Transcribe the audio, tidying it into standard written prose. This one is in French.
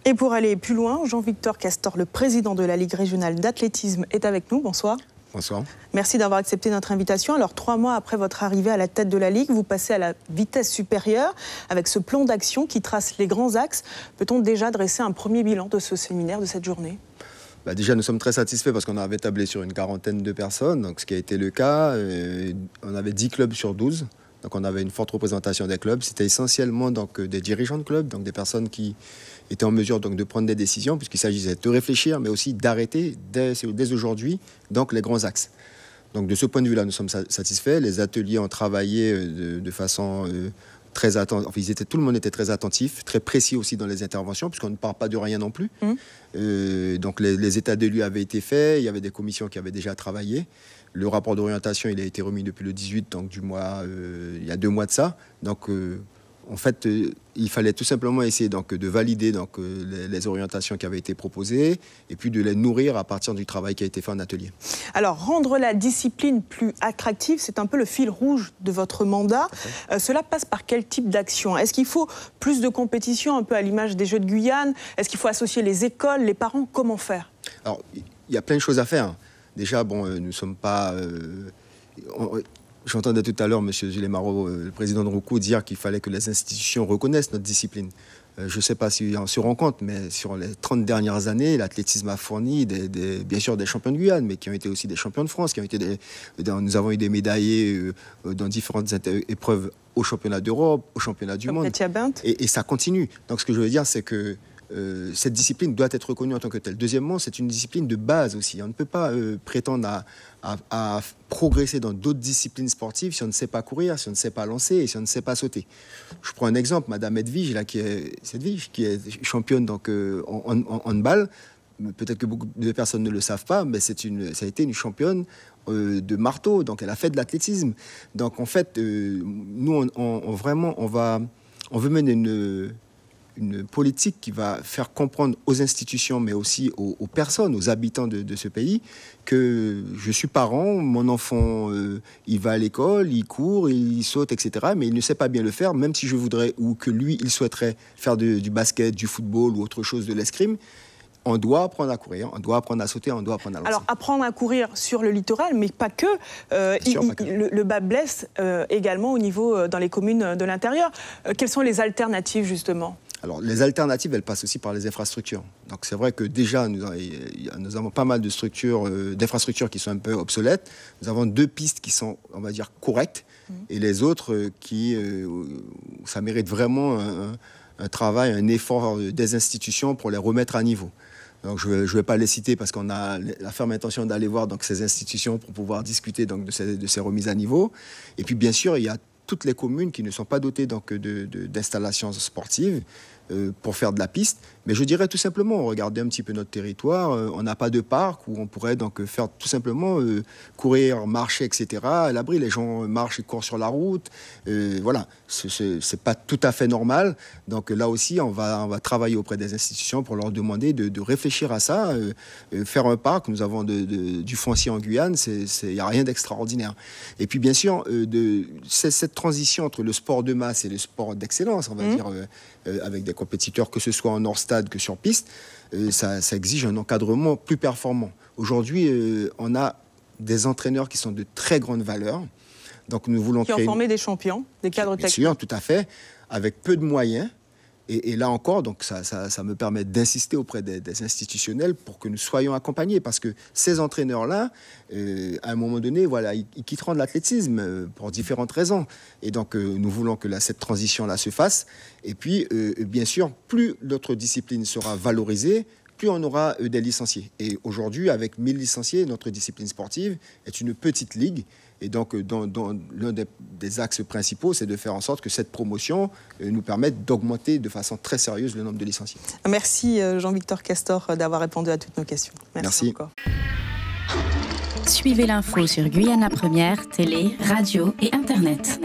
Et pour aller plus loin, Jean-Victor Castor, le président de la Ligue régionale d'athlétisme, est avec nous. Bonsoir. Bonsoir. Merci d'avoir accepté notre invitation. Alors, 3 mois après votre arrivée à la tête de la Ligue, vous passez à la vitesse supérieure avec ce plan d'action qui trace les grands axes. Peut-on déjà dresser un premier bilan de ce séminaire, de cette journée ? Déjà, nous sommes très satisfaits parce qu'on avait tablé sur une quarantaine de personnes, donc ce qui a été le cas. On avait 10 clubs sur 12, donc on avait une forte représentation des clubs. C'était essentiellement donc, des dirigeants de clubs, donc des personnes qui étaient en mesure donc, de prendre des décisions, puisqu'il s'agissait de réfléchir, mais aussi d'arrêter dès aujourd'hui donc, les grands axes. Donc de ce point de vue-là, nous sommes satisfaits. Les ateliers ont travaillé de façon très attentive. Enfin, tout le monde était très attentif, très précis aussi dans les interventions, puisqu'on ne part pas de rien non plus. Donc les états des lieux avaient été faits, il y avait des commissions qui avaient déjà travaillé. Le rapport d'orientation, il a été remis depuis le 18 donc, du mois, il y a 2 mois de ça. Donc en fait, il fallait tout simplement essayer donc, de valider donc, les orientations qui avaient été proposées et puis de les nourrir à partir du travail qui a été fait en atelier. Alors, rendre la discipline plus attractive, c'est un peu le fil rouge de votre mandat. Cela passe par quel type d'action ? Est-ce qu'il faut plus de compétition, un peu à l'image des Jeux de Guyane ? Est-ce qu'il faut associer les écoles, les parents ? Comment faire ? Alors, il y a plein de choses à faire. Déjà, nous ne sommes pas... J'entendais tout à l'heure M. Gilles Marot, le président de ROCO, dire qu'il fallait que les institutions reconnaissent notre discipline. Je ne sais pas si on se rend compte, mais sur les 30 dernières années, l'athlétisme a fourni bien sûr des champions de Guyane, mais qui ont été aussi des champions de France, nous avons eu des médaillés dans différentes épreuves au championnat d'Europe, au championnat du monde. Et ça continue. Donc ce que je veux dire, c'est que cette discipline doit être reconnue en tant que telle. Deuxièmement, c'est une discipline de base aussi. On ne peut pas prétendre à progresser dans d'autres disciplines sportives si on ne sait pas courir, si on ne sait pas lancer et si on ne sait pas sauter. Je prends un exemple, Madame Edwige, là, qui est championne donc, en handball. Peut-être que beaucoup de personnes ne le savent pas, mais ça a été une championne de marteau, donc elle a fait de l'athlétisme. Donc en fait, nous, on veut mener une politique qui va faire comprendre aux institutions, mais aussi aux personnes, aux habitants de ce pays, que je suis parent, mon enfant, il va à l'école, il court, il saute, etc. Mais il ne sait pas bien le faire, même si je voudrais, ou que lui, il souhaiterait faire du basket, du football ou autre chose de l'escrime. On doit apprendre à courir, on doit apprendre à sauter, on doit apprendre à lancer. Alors, apprendre à courir sur le littoral, mais pas que. Le bas blesse également au niveau, dans les communes de l'intérieur. Quelles sont les alternatives, justement ? Alors, les alternatives, elles passent aussi par les infrastructures. Donc, c'est vrai que déjà, nous avons pas mal d'infrastructures qui sont un peu obsolètes. Nous avons 2 pistes qui sont, on va dire, correctes. Et les autres ça mérite vraiment un travail, un effort des institutions pour les remettre à niveau. Donc, je ne vais pas les citer parce qu'on a la ferme intention d'aller voir donc, ces institutions pour pouvoir discuter donc, de ces remises à niveau. Et puis, bien sûr, il y a toutes les communes qui ne sont pas dotées donc, d'installations sportives pour faire de la piste. Mais je dirais tout simplement, regardez un petit peu notre territoire, on n'a pas de parc où on pourrait donc faire tout simplement courir, marcher, etc. À l'abri, les gens marchent et courent sur la route. Voilà, c'est pas tout à fait normal. Donc là aussi, on va travailler auprès des institutions pour leur demander de réfléchir à ça. Faire un parc, nous avons du foncier en Guyane, il n'y a rien d'extraordinaire. Et puis bien sûr, c'est cette transition entre le sport de masse et le sport d'excellence, on va dire, avec des compétiteurs, que ce soit en hors stade que sur piste, ça exige un encadrement plus performant. Aujourd'hui, on a des entraîneurs qui sont de très grande valeur. Donc nous voulons qui ont formé des champions, des cadres techniques. Bien sûr, tout à fait, avec peu de moyens. Et là encore, donc ça me permet d'insister auprès des institutionnels pour que nous soyons accompagnés. Parce que ces entraîneurs-là, à un moment donné, voilà, ils quitteront de l'athlétisme pour différentes raisons. Et donc, nous voulons que cette transition-là se fasse. Et puis, bien sûr, plus notre discipline sera valorisée, plus on aura des licenciés. Et aujourd'hui, avec 1000 licenciés, notre discipline sportive est une petite ligue. Et donc, l'un des axes principaux, c'est de faire en sorte que cette promotion nous permette d'augmenter de façon très sérieuse le nombre de licenciés. Merci Jean-Victor Castor d'avoir répondu à toutes nos questions. Merci. Encore. Suivez l'info sur Guyana Première, télé, radio et Internet.